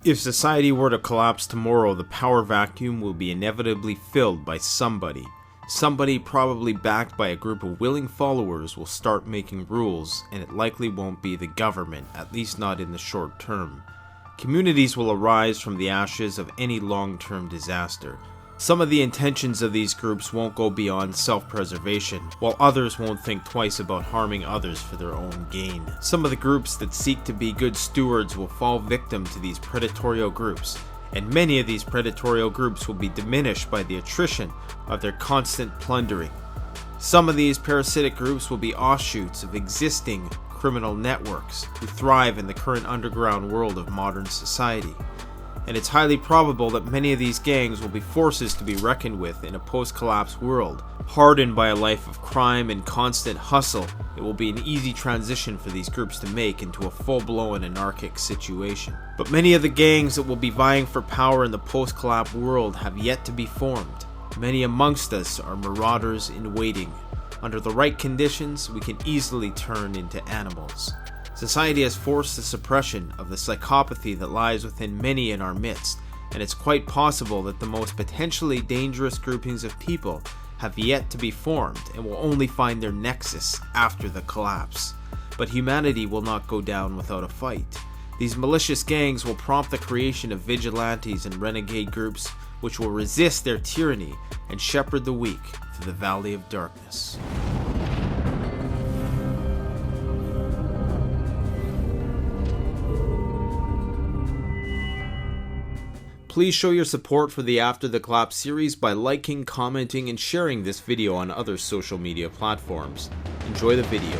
If society were to collapse tomorrow, the power vacuum will be inevitably filled by somebody. Somebody, probably backed by a group of willing followers, will start making rules, and it likely won't be the government, at least not in the short term. Communities will arise from the ashes of any long-term disaster. Some of the intentions of these groups won't go beyond self-preservation, while others won't think twice about harming others for their own gain. Some of the groups that seek to be good stewards will fall victim to these predatorial groups, and many of these predatorial groups will be diminished by the attrition of their constant plundering. Some of these parasitic groups will be offshoots of existing criminal networks who thrive in the current underground world of modern society. And it's highly probable that many of these gangs will be forces to be reckoned with in a post-collapse world. Hardened by a life of crime and constant hustle, it will be an easy transition for these groups to make into a full-blown anarchic situation. But many of the gangs that will be vying for power in the post-collapse world have yet to be formed. Many amongst us are marauders in waiting. Under the right conditions, we can easily turn into animals. Society has forced the suppression of the psychopathy that lies within many in our midst, and it's quite possible that the most potentially dangerous groupings of people have yet to be formed and will only find their nexus after the collapse. But humanity will not go down without a fight. These malicious gangs will prompt the creation of vigilantes and renegade groups which will resist their tyranny and shepherd the weak through the valley of darkness. Please show your support for the After the Collapse series by liking, commenting, and sharing this video on other social media platforms. Enjoy the video.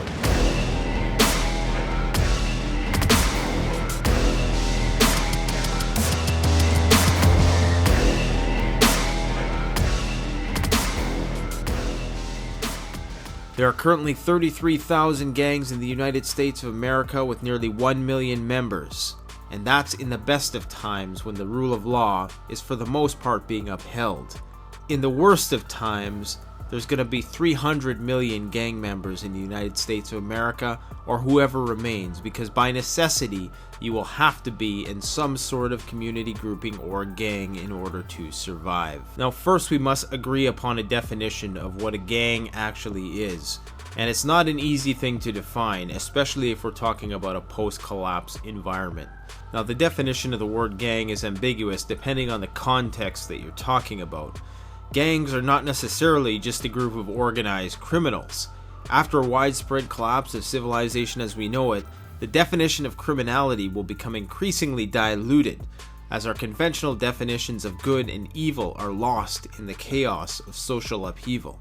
There are currently 33,000 gangs in the United States of America with nearly 1 million members. And that's in the best of times when the rule of law is for the most part being upheld. In the worst of times, there's going to be 300 million gang members in the United States of America, or whoever remains, because by necessity, you will have to be in some sort of community grouping or gang in order to survive. Now, first we must agree upon a definition of what a gang actually is. And it's not an easy thing to define, especially if we're talking about a post-collapse environment. Now, the definition of the word gang is ambiguous depending on the context that you're talking about. Gangs are not necessarily just a group of organized criminals. After a widespread collapse of civilization as we know it, the definition of criminality will become increasingly diluted as our conventional definitions of good and evil are lost in the chaos of social upheaval.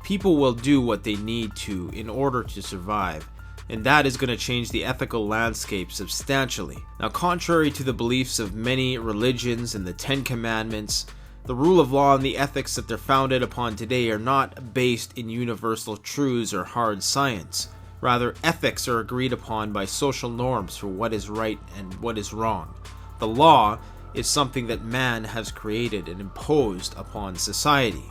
People will do what they need to in order to survive, and that is going to change the ethical landscape substantially. Now, contrary to the beliefs of many religions and the Ten Commandments, the rule of law and the ethics that they're founded upon today are not based in universal truths or hard science. Rather, ethics are agreed upon by social norms for what is right and what is wrong. The law is something that man has created and imposed upon society.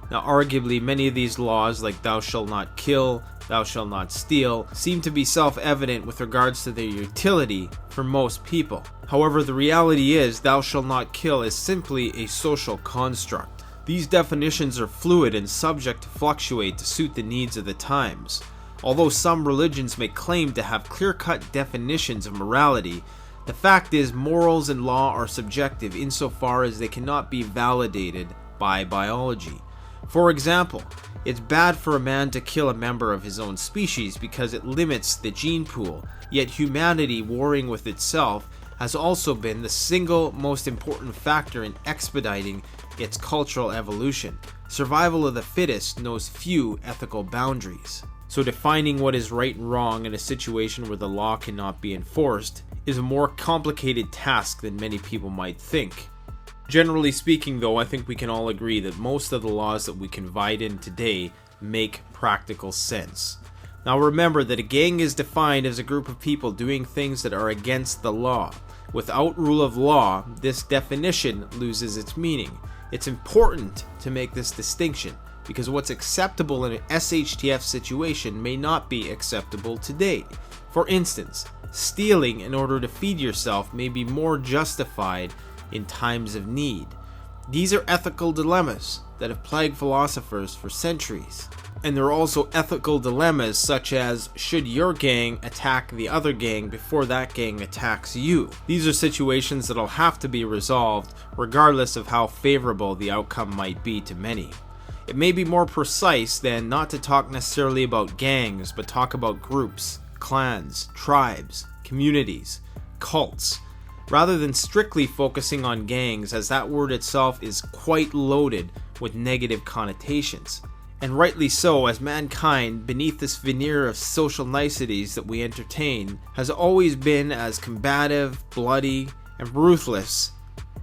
Now, arguably, many of these laws, like thou shalt not kill, thou shalt not steal, seem to be self-evident with regards to their utility for most people. However, the reality is, thou shalt not kill is simply a social construct. These definitions are fluid and subject to fluctuate to suit the needs of the times. Although some religions may claim to have clear-cut definitions of morality, the fact is morals and law are subjective insofar as they cannot be validated by biology. For example, it's bad for a man to kill a member of his own species because it limits the gene pool, yet humanity warring with itself has also been the single most important factor in expediting its cultural evolution. Survival of the fittest knows few ethical boundaries. So defining what is right and wrong in a situation where the law cannot be enforced is a more complicated task than many people might think. Generally speaking, though, I think we can all agree that most of the laws that we confide in today make practical sense. Now remember that a gang is defined as a group of people doing things that are against the law. Without rule of law, this definition loses its meaning. It's important to make this distinction, because what's acceptable in an SHTF situation may not be acceptable today. For instance, stealing in order to feed yourself may be more justified in times of need. These are ethical dilemmas that have plagued philosophers for centuries. And there are also ethical dilemmas such as, should your gang attack the other gang before that gang attacks you? These are situations that'll have to be resolved regardless of how favorable the outcome might be to many. It may be more precise than not to talk necessarily about gangs, but talk about groups, clans, tribes, communities, cults, rather than strictly focusing on gangs, as that word itself is quite loaded with negative connotations. And rightly so, as mankind, beneath this veneer of social niceties that we entertain, has always been as combative, bloody, and ruthless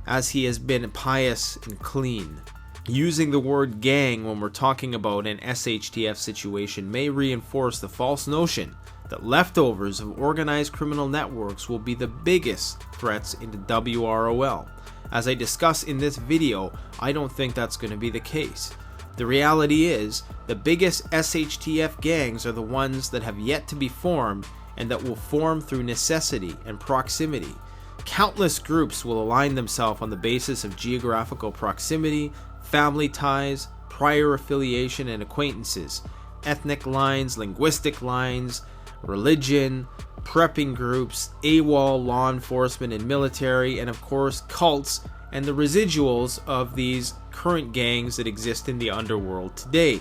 as he has been pious and clean. Using the word gang when we're talking about an SHTF situation may reinforce the false notion that leftovers of organized criminal networks will be the biggest threats into WROL. As I discuss in this video, I don't think that's going to be the case. The reality is, the biggest SHTF gangs are the ones that have yet to be formed and that will form through necessity and proximity. Countless groups will align themselves on the basis of geographical proximity, family ties, prior affiliation and acquaintances, ethnic lines, linguistic lines, religion, prepping groups, AWOL, law enforcement and military, and of course cults and the residuals of these current gangs that exist in the underworld today.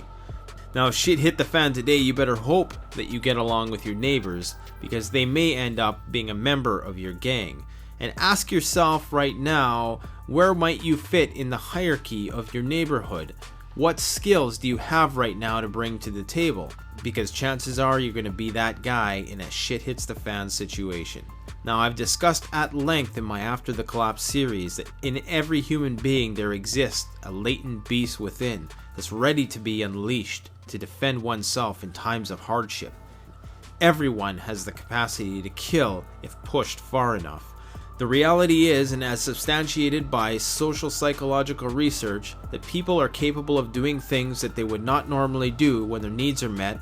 Now, if shit hit the fan today, you better hope that you get along with your neighbors, because they may end up being a member of your gang. And ask yourself right now, where might you fit in the hierarchy of your neighborhood? What skills do you have right now to bring to the table? Because chances are you're going to be that guy in a shit hits the fan situation. Now, I've discussed at length in my After the Collapse series that in every human being there exists a latent beast within that's ready to be unleashed to defend oneself in times of hardship. Everyone has the capacity to kill if pushed far enough. The reality is, and as substantiated by social psychological research, that people are capable of doing things that they would not normally do when their needs are met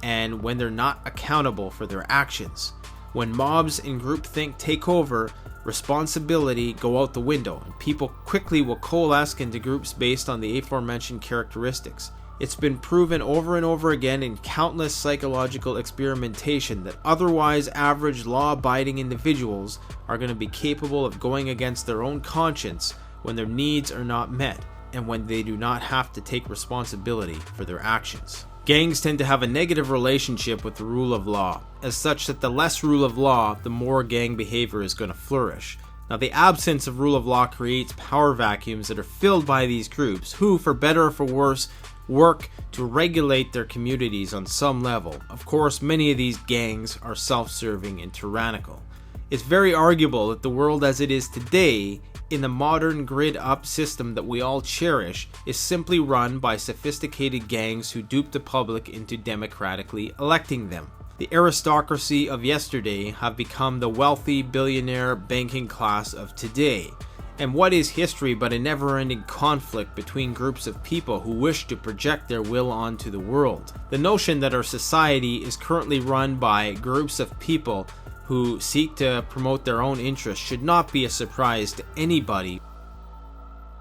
and when they're not accountable for their actions. When mobs and groupthink take over, responsibility go out the window, and people quickly will coalesce into groups based on the aforementioned characteristics. It's been proven over and over again in countless psychological experimentation that otherwise average law-abiding individuals are going to be capable of going against their own conscience when their needs are not met and when they do not have to take responsibility for their actions. Gangs tend to have a negative relationship with the rule of law, as such that the less rule of law, the more gang behavior is going to flourish. Now, the absence of rule of law creates power vacuums that are filled by these groups who, for better or for worse, work to regulate their communities on some level. Of course, many of these gangs are self-serving and tyrannical. It's very arguable that the world as it is today, in the modern grid-up system that we all cherish, is simply run by sophisticated gangs who dupe the public into democratically electing them. The aristocracy of yesterday have become the wealthy billionaire banking class of today. And what is history but a never-ending conflict between groups of people who wish to project their will onto the world? The notion that our society is currently run by groups of people who seek to promote their own interests should not be a surprise to anybody.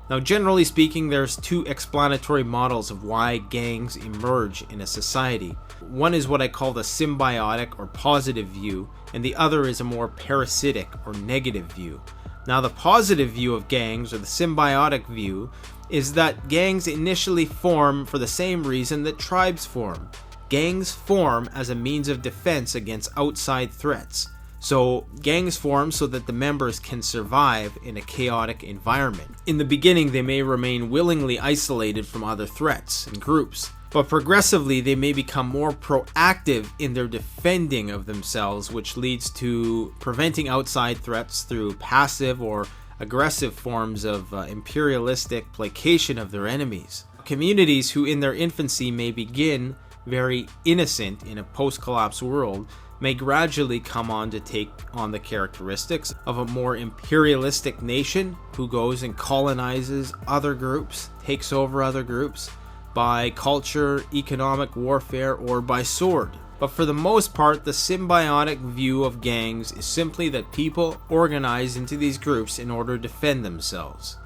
Now, generally speaking, there's two explanatory models of why gangs emerge in a society. One is what I call the symbiotic or positive view, and the other is a more parasitic or negative view. Now, the positive view of gangs, or the symbiotic view, is that gangs initially form for the same reason that tribes form. Gangs form as a means of defense against outside threats. So, gangs form so that the members can survive in a chaotic environment. In the beginning, they may remain willingly isolated from other threats and groups, but progressively they may become more proactive in their defending of themselves, which leads to preventing outside threats through passive or aggressive forms of imperialistic placation of their enemies. Communities who in their infancy may begin very innocent in a post-collapse world may gradually come on to take on the characteristics of a more imperialistic nation who goes and colonizes other groups, takes over other groups by culture, economic warfare, or by sword. But for the most part, the symbiotic view of gangs is simply that people organize into these groups in order to defend themselves.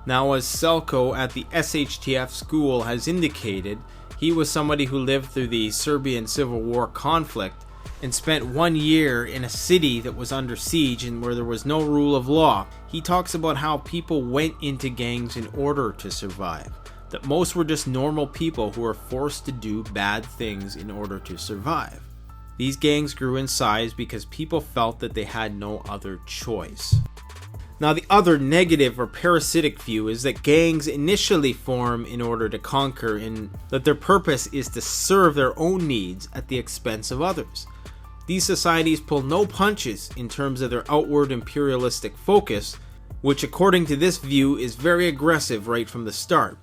Now, as Selko at the SHTF school has indicated, he was somebody who lived through the Serbian Civil War conflict and spent 1 year in a city that was under siege and where there was no rule of law. He talks about how people went into gangs in order to survive, that most were just normal people who were forced to do bad things in order to survive. These gangs grew in size because people felt that they had no other choice. Now, the other negative or parasitic view is that gangs initially form in order to conquer, and that their purpose is to serve their own needs at the expense of others. These societies pull no punches in terms of their outward imperialistic focus, which according to this view is very aggressive right from the start.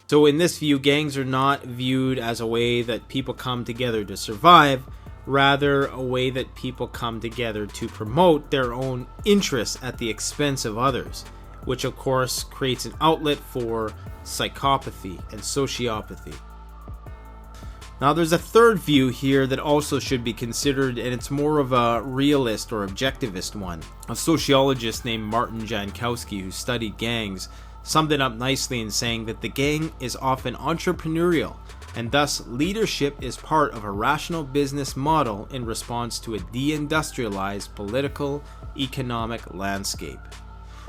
So in this view, gangs are not viewed as a way that people come together to survive, rather a way that people come together to promote their own interests at the expense of others, which of course creates an outlet for psychopathy and sociopathy. Now there's a third view here that also should be considered, and it's more of a realist or objectivist one. A sociologist named Martin Jankowski, who studied gangs, summed it up nicely in saying that the gang is often entrepreneurial, and thus leadership is part of a rational business model in response to a deindustrialized political, economic landscape.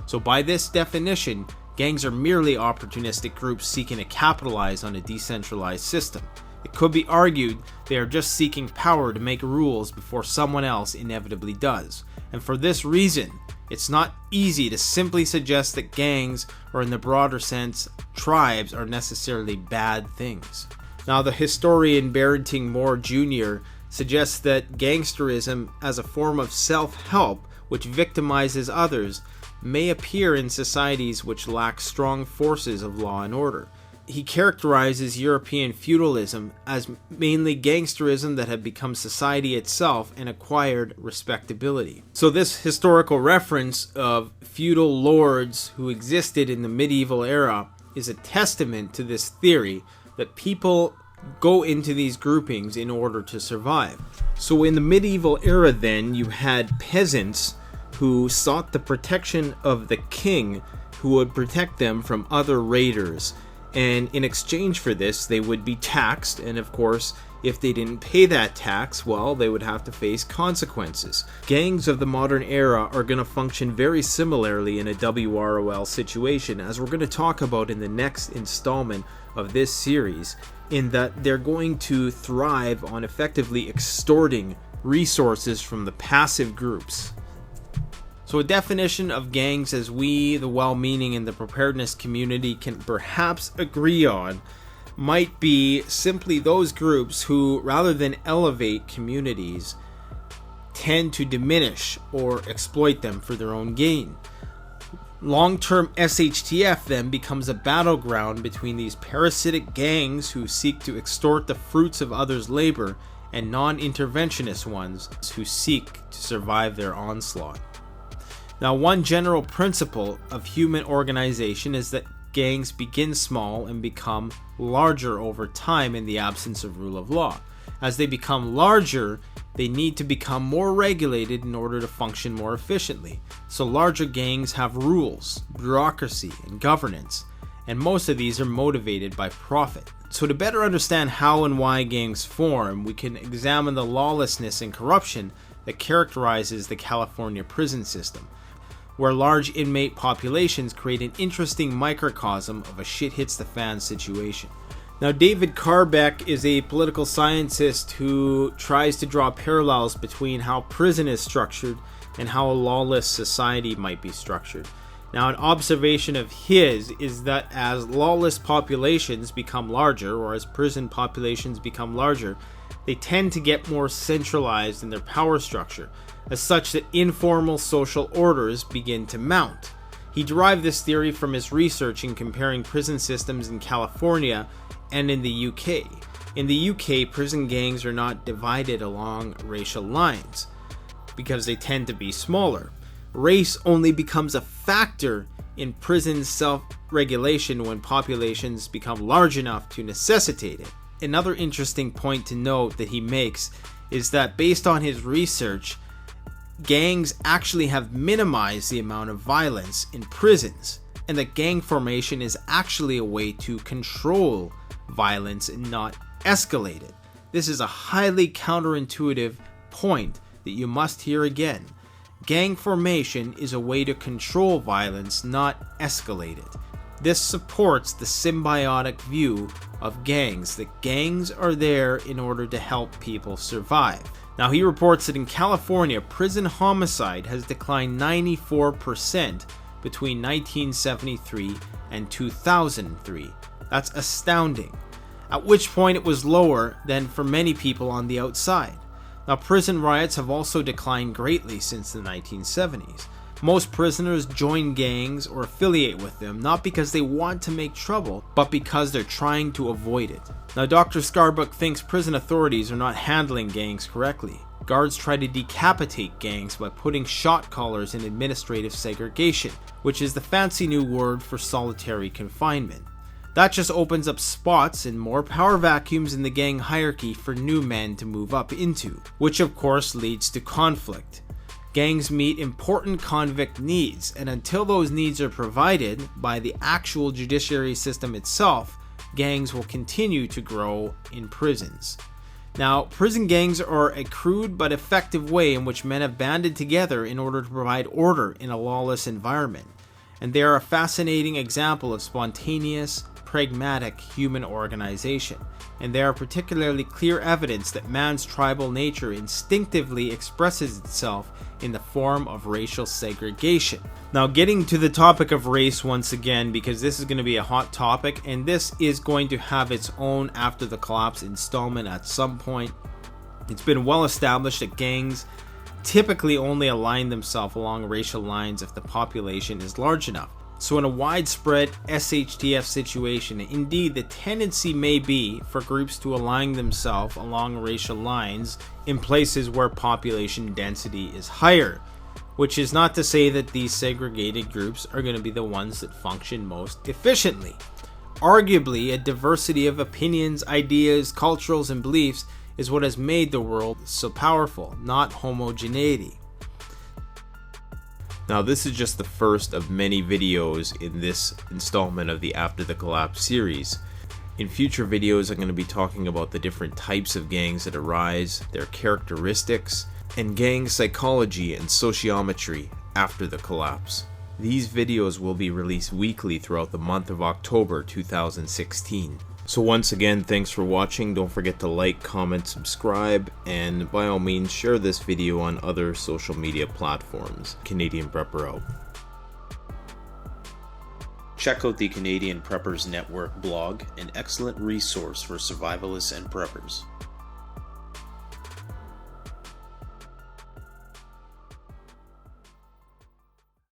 So by this definition, gangs are merely opportunistic groups seeking to capitalize on a decentralized system. It could be argued they are just seeking power to make rules before someone else inevitably does. And for this reason, it's not easy to simply suggest that gangs, or in the broader sense, tribes, are necessarily bad things. Now, the historian Barrington Jr. suggests that gangsterism as a form of self-help which victimizes others may appear in societies which lack strong forces of law and order. He characterizes European feudalism as mainly gangsterism that had become society itself and acquired respectability. So this historical reference of feudal lords who existed in the medieval era is a testament to this theory that people go into these groupings in order to survive. So in the medieval era then, you had peasants who sought the protection of the king, who would protect them from other raiders. And in exchange for this, they would be taxed, and of course, if they didn't pay that tax, well, they would have to face consequences. Gangs of the modern era are going to function very similarly in a WROL situation, as we're going to talk about in the next installment of this series, in that they're going to thrive on effectively extorting resources from the passive groups. So a definition of gangs as we, the well-meaning and the preparedness community, can perhaps agree on might be simply those groups who, rather than elevate communities, tend to diminish or exploit them for their own gain. Long-term SHTF then becomes a battleground between these parasitic gangs who seek to extort the fruits of others' labor and non-interventionist ones who seek to survive their onslaught. Now, one general principle of human organization is that gangs begin small and become larger over time in the absence of rule of law. As they become larger, they need to become more regulated in order to function more efficiently. So larger gangs have rules, bureaucracy, and governance, and most of these are motivated by profit. So to better understand how and why gangs form, we can examine the lawlessness and corruption that characterizes the California prison system, where large inmate populations create an interesting microcosm of a shit hits the fan situation. Now, David Karbeck is a political scientist who tries to draw parallels between how prison is structured and how a lawless society might be structured. Now, an observation of his is that as lawless populations become larger, or as prison populations become larger, they tend to get more centralized in their power structure, as such that informal social orders begin to mount. He derived this theory from his research in comparing prison systems in California and in the UK. In the UK, prison gangs are not divided along racial lines because they tend to be smaller. Race only becomes a factor in prison self-regulation when populations become large enough to necessitate it. another interesting point to note that he makes is that based on his research, gangs actually have minimized the amount of violence in prisons, and that gang formation is actually a way to control violence and not escalate it. This is a highly counterintuitive point that you must hear again. Gang formation is a way to control violence, not escalate it. This supports the symbiotic view of gangs, that gangs are there in order to help people survive. Now, he reports that in California, prison homicide has declined 94% between 1973 and 2003. That's astounding. At which point it was lower than for many people on the outside. Now, prison riots have also declined greatly since the 1970s. Most prisoners join gangs or affiliate with them, not because they want to make trouble, but because they're trying to avoid it. Now, Dr. Karbeck thinks prison authorities are not handling gangs correctly. Guards try to decapitate gangs by putting shot callers in administrative segregation, which is the fancy new word for solitary confinement. That just opens up spots and more power vacuums in the gang hierarchy for new men to move up into, which of course leads to conflict. Gangs meet important convict needs, and until those needs are provided by the actual judiciary system itself, gangs will continue to grow in prisons. Now, prison gangs are a crude but effective way in which men have banded together in order to provide order in a lawless environment, and they are a fascinating example of spontaneous, pragmatic human organization, and they are particularly clear evidence that man's tribal nature instinctively expresses itself in the form of racial segregation. Now, getting to the topic of race once again, because this is going to be a hot topic, and this is going to have its own After the Collapse installment at some point. It's been well established that gangs typically only align themselves along racial lines if the population is large enough. So in a widespread SHTF situation, indeed the tendency may be for groups to align themselves along racial lines in places where population density is higher, which is not to say that these segregated groups are going to be the ones that function most efficiently. Arguably, a diversity of opinions, ideas, cultures, and beliefs is what has made the world so powerful, not homogeneity. Now, this is just the first of many videos in this installment of the After the Collapse series. In future videos, I'm going to be talking about the different types of gangs that arise, their characteristics, and gang psychology and sociometry after the collapse. These videos will be released weekly throughout the month of October 2016. So once again, thanks for watching. Don't forget to like, comment, subscribe, and by all means share this video on other social media platforms. Canadian Prepper out. Check out the Canadian Preppers Network blog, an excellent resource for survivalists and preppers.